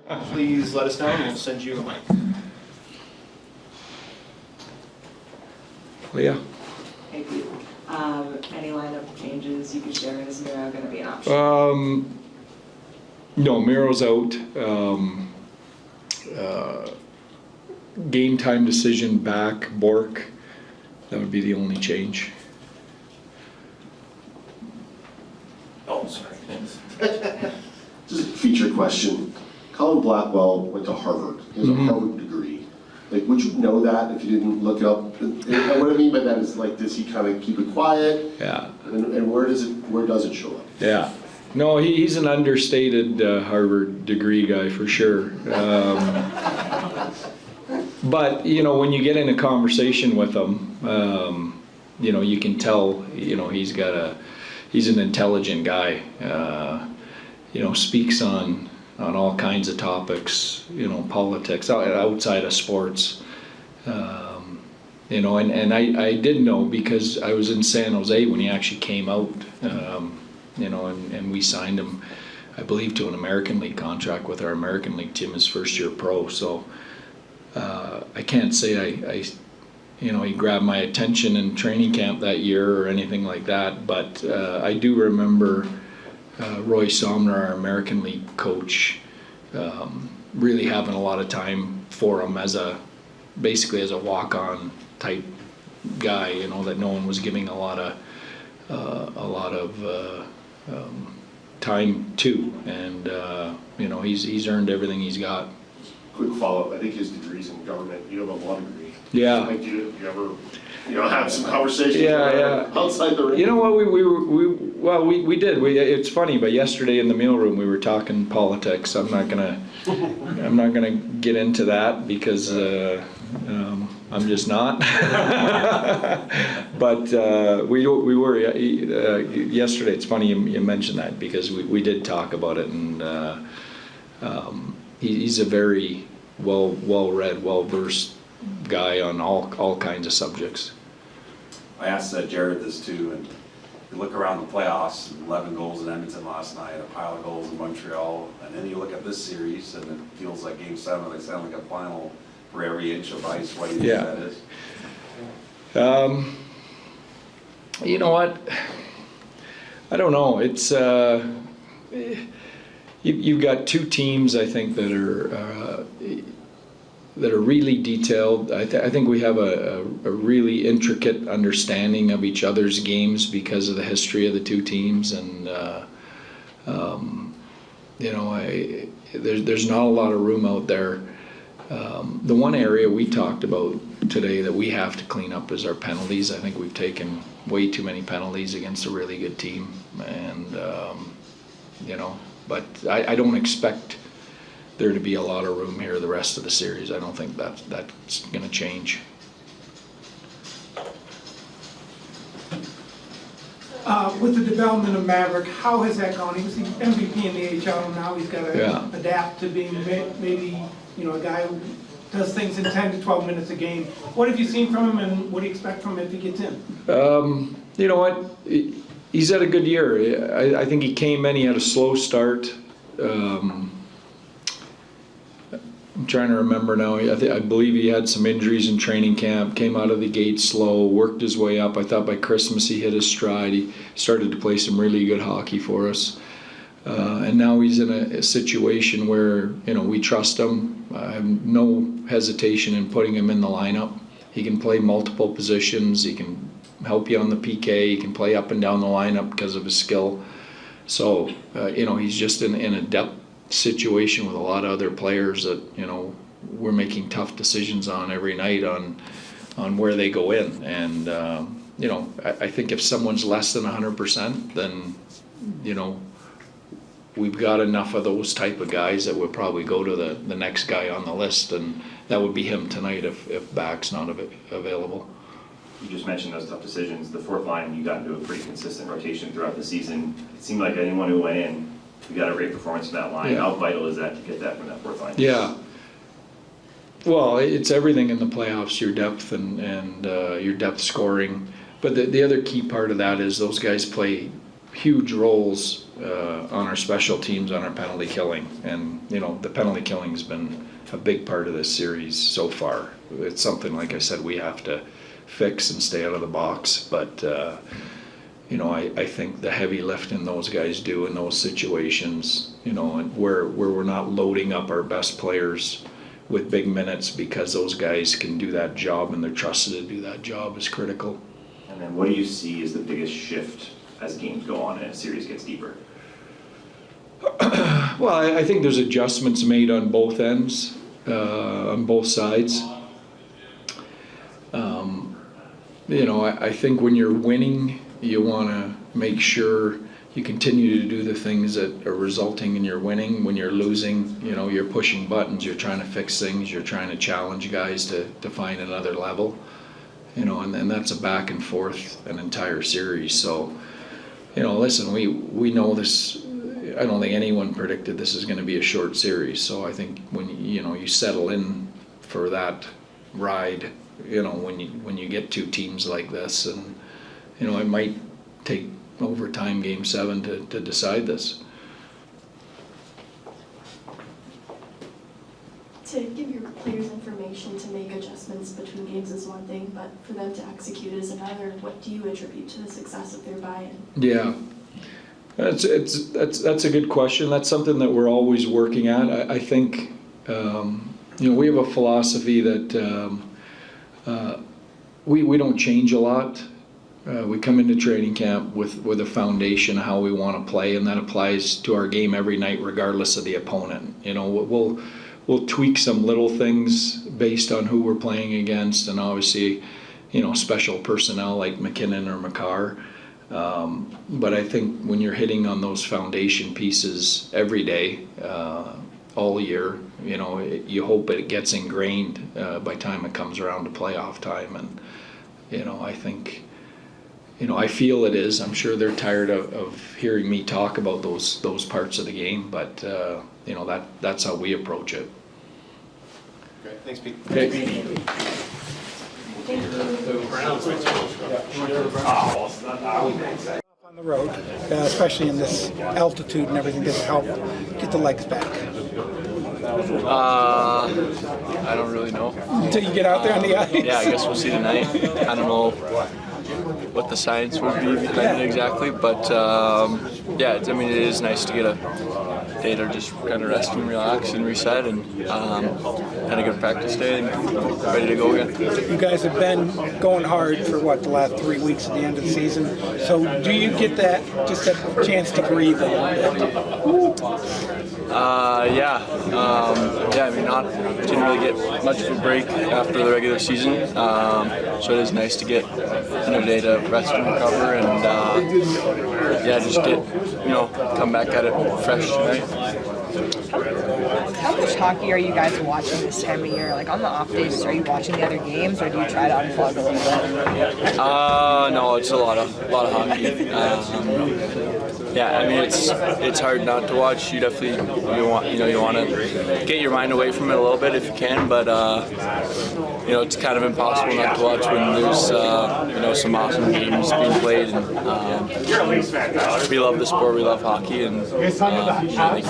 please let us know and we'll send you a mic. Leah? Hey, Pete. Any lineup changes you could share? Is Miro going to be an option? No, Miro's out. Game time decision back, Bork. That would be the only change. Oh, sorry, thanks. Just a feature question. Colin Blackwell went to Harvard. He has a Harvard degree. Like, would you know that if you didn't look it up? And what I mean by that is, like, does he kind of keep it quiet? Yeah. And where does it show up? Yeah. No, he's an understated Harvard degree guy for sure. But, you know, when you get in a conversation with him, you know, you can tell, you know, he's an intelligent guy, you know, speaks on all kinds of topics, you know, politics, outside of sports. You know, and I did know because I was in San Jose when he actually came out, you know, and we signed him, I believe, to an American League contract with our American League team, his first year pro. So I can't say I you know, he grabbed my attention in training camp that year or anything like that, but I do remember Roy Somner, our American League coach, really having a lot of time for him basically as a walk-on type guy, you know, that no one was giving a lot of time to, and you know, he's earned everything he's got. Quick follow-up. I think his degree's in government. You have a law degree. Yeah. Like, do you ever, you know, have some conversations Yeah. outside the ring? You know what, we did. It's funny, but yesterday in the mealroom we were talking politics. I'm not gonna get into that because I'm just not. But we were yesterday. It's funny you mentioned that because we did talk about it, and he's a very well-read, well-versed guy on all kinds of subjects. I asked Jared this too, and you look around the playoffs, 11 goals in Edmonton last night, a pile of goals in Montreal, and then you look at this series and it feels like Game 7, they sound like a final for every inch of ice. What do you think that is? You know what? I don't know. It's you've got two teams, I think, that are really detailed. I think we have a really intricate understanding of each other's games because of the history of the two teams, and you know, there's not a lot of room out there. The one area we talked about today that we have to clean up is our penalties. I think we've taken way too many penalties against a really good team, and you know, but I don't expect there to be a lot of room here the rest of the series. I don't think that's going to change. With the development of Maverick, how has that gone? He was the MVP in the AHL, and now he's got to adapt to being maybe, you know, a guy who does things in 10 to 12 minutes a game. What have you seen from him, and what do you expect from him if he gets in? You know what? He's had a good year. I think he came in, he had a slow start. I'm trying to remember now. I believe he had some injuries in training camp, came out of the gate slow, worked his way up. I thought by Christmas he hit his stride. He started to play some really good hockey for us. And now he's in a situation where, you know, we trust him. I have no hesitation in putting him in the lineup. He can play multiple positions. He can help you on the PK. He can play up and down the lineup because of his skill. So, you know, he's just in a depth situation with a lot of other players that, you know, we're making tough decisions on every night on where they go in. And, you know, I think if someone's less than 100%, then, you know, we've got enough of those type of guys that would probably go to the next guy on the list, and that would be him tonight if Back's not available. You just mentioned those tough decisions. The fourth line, you got into a pretty consistent rotation throughout the season. It seemed like anyone who went in, we got a great performance from that line. Yeah. How vital is that to get that from that fourth line? Yeah. Well, it's everything in the playoffs, your depth and your depth scoring. But the other key part of that is those guys play huge roles on our special teams, on our penalty killing. And, you know, the penalty killing has been a big part of this series so far. It's something, like I said, we have to fix and stay out of the box. But, you know, I think the heavy lifting those guys do in those situations, you know, and where we're not loading up our best players with big minutes because those guys can do that job and they're trusted to do that job is critical. And then what do you see as the biggest shift as games go on and a series gets deeper? Well, I think there's adjustments made on both ends, on both sides. You know, I think when you're winning, you want to make sure you continue to do the things that are resulting in your winning. When you're losing, you know, you're pushing buttons, you're trying to fix things, you're trying to challenge guys to find another level. You know, and that's a back and forth an entire series. So, you know, listen, we know this. I don't think anyone predicted this is going to be a short series. So I think when you know you settle in for that ride, you know, when you get two teams like this, and you know it might take overtime Game 7 to decide this. To give your players information to make adjustments between games is one thing, but for them to execute is another. What do you attribute to the success of their buy-in? Yeah, that's a good question. That's something that we're always working at. I think you know, we have a philosophy that we don't change a lot. We come into training camp with a foundation of how we want to play, and that applies to our game every night, regardless of the opponent. You know, we'll tweak some little things based on who we're playing against, and obviously, you know, special personnel like McKinnon or McCarr. But I think when you're hitting on those foundation pieces every day, all year, you know, you hope it gets ingrained by time it comes around to playoff time. And, you know, I think, you know, I feel it is. I'm sure they're tired of hearing me talk about those parts of the game, but, you know, that's how we approach it. Great, thanks, Pete. Okay. On the road, especially in this altitude and everything, does it help get the legs back? I don't really know. Until you get out there on the ice? Yeah, I guess we'll see tonight. I don't know what the science would be behind it exactly, but yeah, I mean, it is nice to get a day to just kind of rest and relax and reset and had a good practice day and ready to go again. You guys have been going hard for the last 3 weeks at the end of the season. So do you get that chance to breathe a little bit? Yeah. I mean, didn't really get much of a break after the regular season, so it is nice to get another day to rest and recover and just get come back at it fresh tonight. How much hockey are you guys watching this time of year? Like on the off days, are you watching the other games, or do you try to unplug a little bit? No, it's a lot of hockey. I mean it's hard not to watch. You definitely you want to get your mind away from it a little bit if you can, but it's kind of impossible not to watch when there's some awesome games being played. And we love the sport, we love hockey, and I think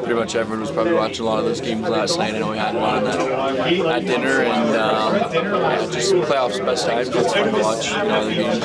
pretty much everyone was probably watching a lot of those games last night. I know we had one at dinner, and just playoffs best time. It's fun to watch other games.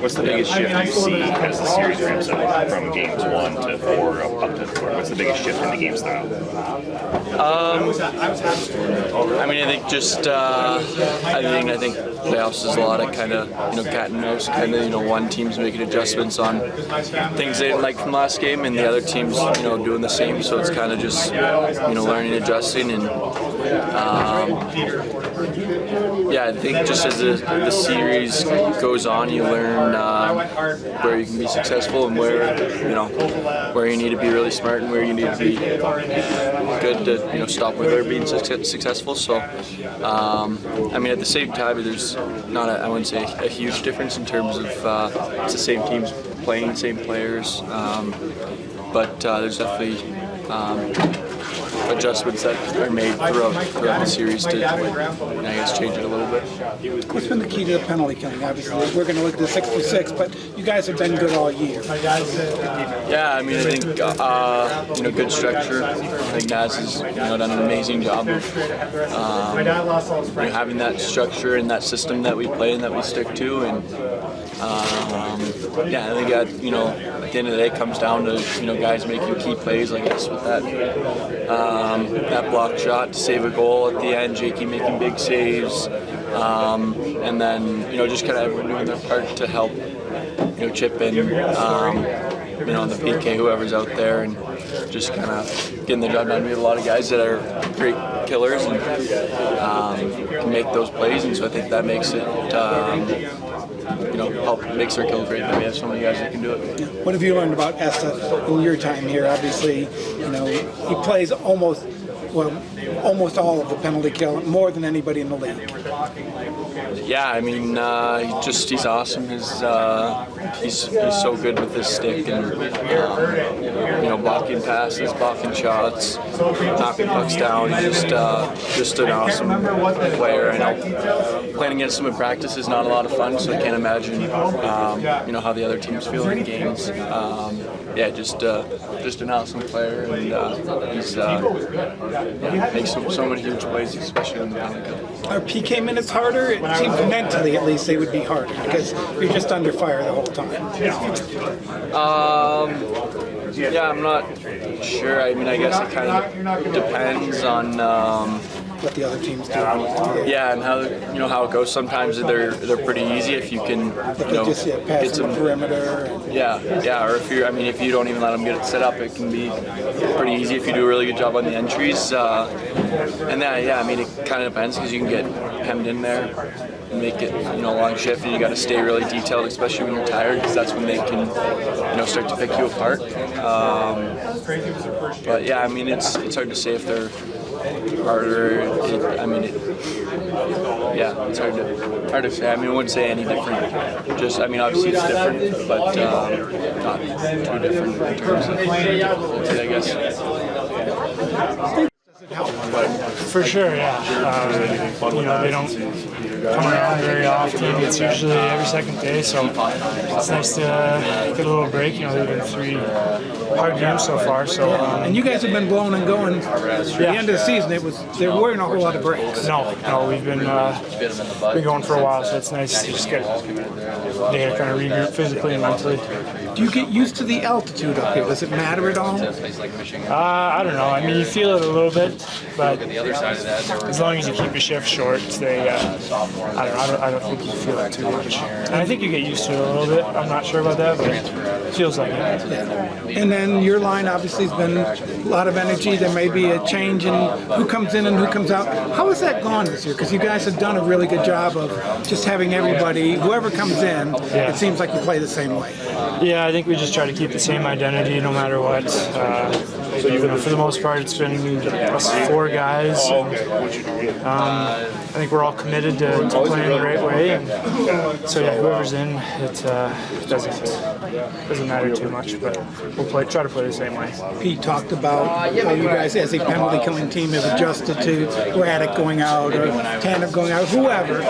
What's the biggest shift you see as the series ramps up from games 1 to 4 up to 4? What's the biggest shift in the game style? I mean, I think I think playoffs is a lot of kind of cat and mouse, kind of one team's making adjustments on things they didn't like from last game, and the other team's doing the same. So it's kind of just learning, adjusting, and I think just as the series goes on, you learn where you can be successful and where you need to be really smart and where you need to be good to stop where they're being successful. So I mean, at the same time, there's not I wouldn't say a huge difference in terms of it's the same teams playing, same players, but there's definitely adjustments that are made throughout the series to, I guess, change it a little bit. What's been the key to the penalty killing? Obviously, we're going to look at the 66, but you guys have been good all year. Yeah, I mean, I think good structure. I think Naz has done an amazing job of having that structure and that system that we play and that we stick to. And I think at the end of the day, it comes down to guys making key plays like this with that block shot to save a goal at the end. Jakey making big saves, and then just kind of everyone doing their part to help chip in. The PK, whoever's out there, and just kind of getting the job done. We have a lot of guys that are great killers and can make those plays, and so I think that makes it, makes our kill great that we have so many guys that can do it. What have you learned about Esta in your time here? Obviously, he plays almost all of the penalty kill, more than anybody in the league. Yeah, I mean, he's awesome. He's so good with his stick and blocking passes, blocking shots, knocking pucks down. He's just an awesome player. I know playing against him in practice is not a lot of fun, so I can't imagine how the other teams feel in games. Just an awesome player, and he's makes so many huge plays, especially in the penalty kill. Are PK minutes harder? It seems mentally, at least, they would be harder because you're just under fire the whole time. I'm not sure. I mean, I guess it kind of depends on what the other teams do. Yeah, and how it goes. Sometimes they're pretty easy if you can pass the perimeter. Or if you don't even let them get it set up, it can be pretty easy if you do a really good job on the entries. And then it kind of depends because you can get hemmed in there and make it a long shift, and you got to stay really detailed, especially when you're tired, because that's when they can start to pick you apart. But yeah, I mean it's hard to say if they're harder. It's hard to say. I mean, I wouldn't say any different. Obviously it's different, but not too different in terms of difficulty, I guess. For sure, yeah. They don't come around very often. It's usually every second day, so it's nice to get a little break. They've been 3 hard games so far. So and you guys have been blowing and going. At the end of the season, there weren't a whole lot of breaks. No, we've been going for a while, so it's nice to just get a day to kind of regroup physically and mentally. Do you get used to the altitude up here? Does it matter at all? I don't know. I mean, you feel it a little bit, but as long as you keep your shift short, I don't think you feel it too much. And I think you get used to it a little bit. I'm not sure about that, but it feels like it. Yeah. And then your line obviously has been a lot of energy. There may be a change in who comes in and who comes out. How has that gone this year? Because you guys have done a really good job of just having everybody, whoever comes in, it seems like you play the same way. Yeah, I think we just try to keep the same identity no matter what. For the most part, it's been us 4 guys. And, I think we're all committed to playing the right way. And so whoever's in, it doesn't matter too much, but we'll try to play the same way. Pete talked about how you guys, as a penalty killing team, have adjusted to Radek going out or Tanev going out, whoever.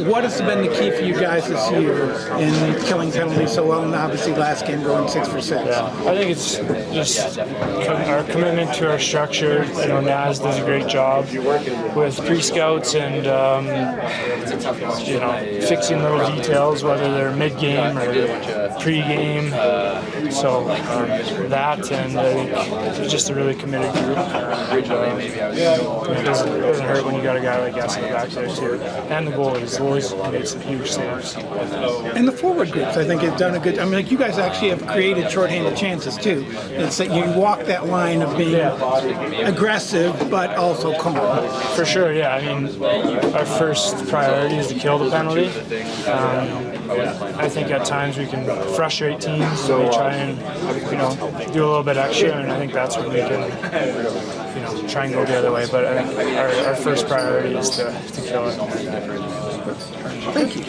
What has been the key for you guys this year in killing penalties so well, and obviously last game going 6 for 6? Yeah, I think it's just our commitment to our structure. Naz does a great job with pre-scouts and fixing little details, whether they're mid-game or pre-game. That, and I think it's just a really committed group. It doesn't hurt when you got a guy like us in the back there too. And the goalies made some huge saves. And the forward groups, I think, have done a good. You guys actually have created shorthanded chances too. It's that you walk that line of being aggressive but also calm. For sure, yeah. Our first priority is to kill the penalty. I think at times we can frustrate teams, so we try and do a little bit extra, and I think that's when we can try and go the other way. But I think our first priority is to kill it. Thank you.